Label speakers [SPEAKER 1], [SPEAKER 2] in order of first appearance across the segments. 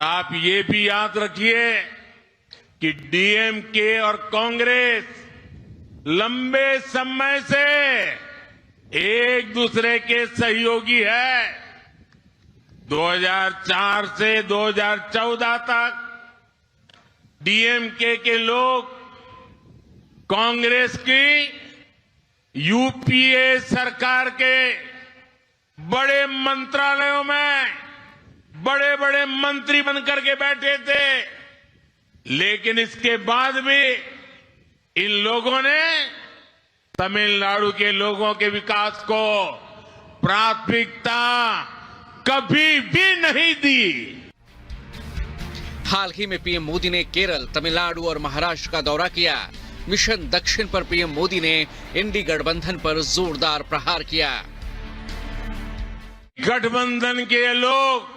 [SPEAKER 1] आप ये भी याद रखिए कि डीएमके और कांग्रेस लंबे समय से एक दूसरे के सहयोगी है। 2004 से 2014 तक डीएमके के लोग कांग्रेस की यूपीए सरकार के बड़े मंत्रालयों में बड़े बड़े मंत्री बनकर के बैठे थे, लेकिन इसके बाद भी इन लोगों ने तमिलनाडु के लोगों के विकास को प्राथमिकता कभी भी नहीं दी।
[SPEAKER 2] हाल ही में पीएम मोदी ने केरल, तमिलनाडु और महाराष्ट्र का दौरा किया। मिशन दक्षिण पर पीएम मोदी ने इंडी गठबंधन पर जोरदार प्रहार किया।
[SPEAKER 1] गठबंधन के लोग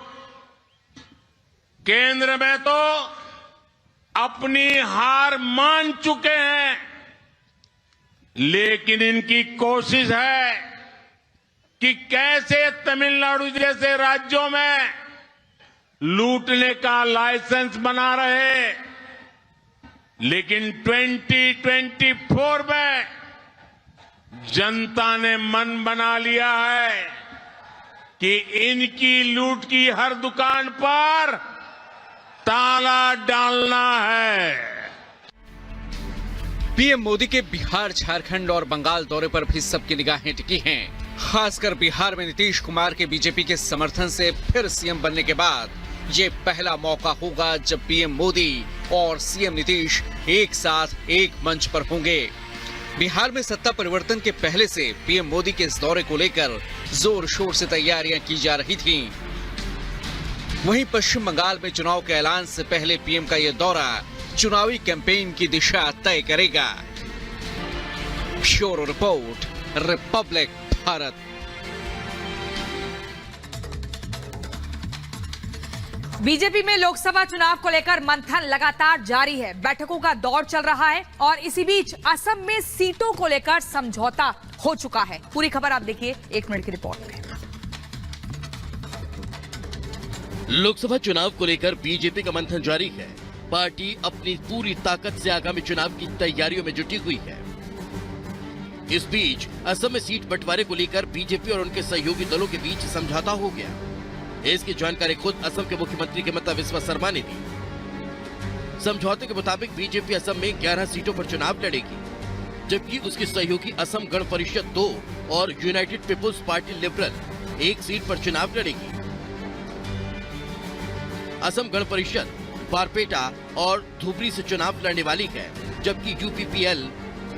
[SPEAKER 1] केंद्र में तो अपनी हार मान चुके हैं, लेकिन इनकी कोशिश है कि कैसे तमिलनाडु जैसे राज्यों में लूटने का लाइसेंस बना रहे। लेकिन 2024 में जनता ने मन बना लिया है कि इनकी लूट की हर दुकान पर ताला डालना है।
[SPEAKER 2] पीएम मोदी के बिहार, झारखंड और बंगाल दौरे पर भी सबकी निगाहें टिकी हैं। खासकर बिहार में नीतीश कुमार के बीजेपी के समर्थन से फिर सीएम बनने के बाद ये पहला मौका होगा जब पीएम मोदी और सीएम नीतीश एक साथ एक मंच पर होंगे। बिहार में सत्ता परिवर्तन के पहले से पीएम मोदी के इस दौरे को लेकर जोर शोर से तैयारियां की जा रही थीं। वहीं पश्चिम बंगाल में चुनाव के ऐलान से पहले पीएम का यह दौरा चुनावी कैंपेन की दिशा तय करेगा। Bureau report, Republic Bharat.
[SPEAKER 3] BJP में लोकसभा चुनाव को लेकर मंथन लगातार जारी है। बैठकों का दौर चल रहा है और इसी बीच असम में सीटों को लेकर समझौता हो चुका है। पूरी खबर आप देखिए 1 मिनट की रिपोर्ट में।
[SPEAKER 4] लोकसभा चुनाव को लेकर बीजेपी का मंथन जारी है। पार्टी अपनी पूरी ताकत से आगामी चुनाव की तैयारियों में जुटी हुई है। इस बीच असम में सीट बंटवारे को लेकर बीजेपी और उनके सहयोगी दलों के बीच समझौता हो गया। इसकी जानकारी खुद असम के मुख्यमंत्री हिमंता बिस्वा शर्मा ने दी। समझौते के मुताबिक बीजेपी असम में 11 सीटों पर चुनाव लड़ेगी, जबकि उसकी सहयोगी असम गण परिषद 2 और United People's Party Liberal 1 seat पर चुनाव लड़ेगी। असम गण परिषद बारपेटा और धुबरी से चुनाव लड़ने वाली है, जबकि यूपीपीएल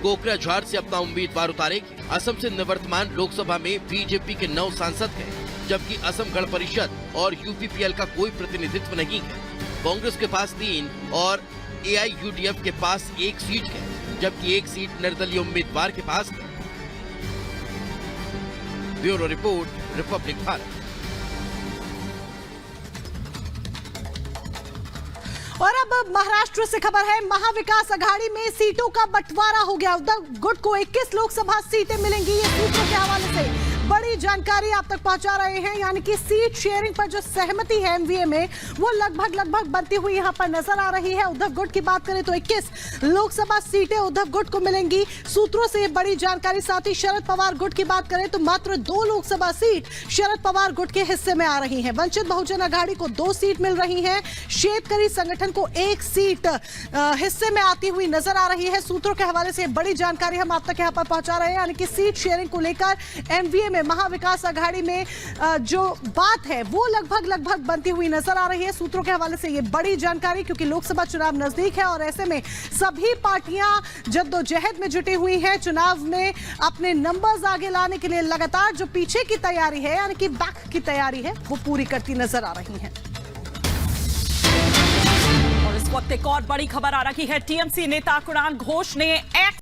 [SPEAKER 4] कोकराझार से अपना उम्मीदवार उतारेगी। असम से निवर्तमान लोकसभा में बीजेपी के 9 सांसद हैं, जबकि असम गण परिषद और यूपीपीएल का कोई प्रतिनिधित्व नहीं है। कांग्रेस के पास 3 और एआईयूडीएफ के पास 1 सीट है, जबकि 1 सीट निर्दलीय उम्मीदवार के पास है। Bureau report, Republic Bharat.
[SPEAKER 5] और अब महाराष्ट्र से खबर है। महाविकास अघाड़ी में सीटों का बंटवारा हो गया। उद्धव गुट को 21 लोकसभा सीटें मिलेंगी। ये सूत्रों के हवाले से बड़ी जानकारी आप तक पहुंचा रहे हैं। यानी कि सीट शेयरिंग पर जो सहमति है एमवीए में, वो लगभग बनती हुई यहां पर नजर आ रही है। उद्धव गुट की बात करें तो 21 लोकसभा सीटें उद्धव गुट को मिलेंगी। सूत्रों से बड़ी जानकारी। साथ ही शरद पवार गुट की बात करें तो मात्र 2 लोकसभा सीट शरद पवार गुट के हिस्से में आ रही है। वंचित बहुजन अघाड़ी को 2 सीट मिल रही है। शेतकरी संगठन को 1 सीट हिस्से में आती हुई नजर आ रही है। सूत्रों के हवाले से बड़ी जानकारी हम आप तक यहां पर पहुंचा रहे हैं। यानी कि सीट शेयरिंग को लेकर एमवीए में, महाविकास अघाड़ी में जो बात है वो लगभग बनती हुई नजर आ रही है। सूत्रों के हवाले से ये बड़ी जानकारी, क्योंकि लोकसभा चुनाव नजदीक है और ऐसे में सभी पार्टियां जद्दोजहद में जुटी हुई हैं। चुनाव में अपने नंबर्स आगे लाने के लिए लगातार जो पीछे की तैयारी है, यानी कि बैक की तैयारी है, वो पूरी करती नजर आ रही है।
[SPEAKER 3] और इस वक्त एक और बड़ी खबर आ रही है। टीएमसी नेता कुणाल घोष ने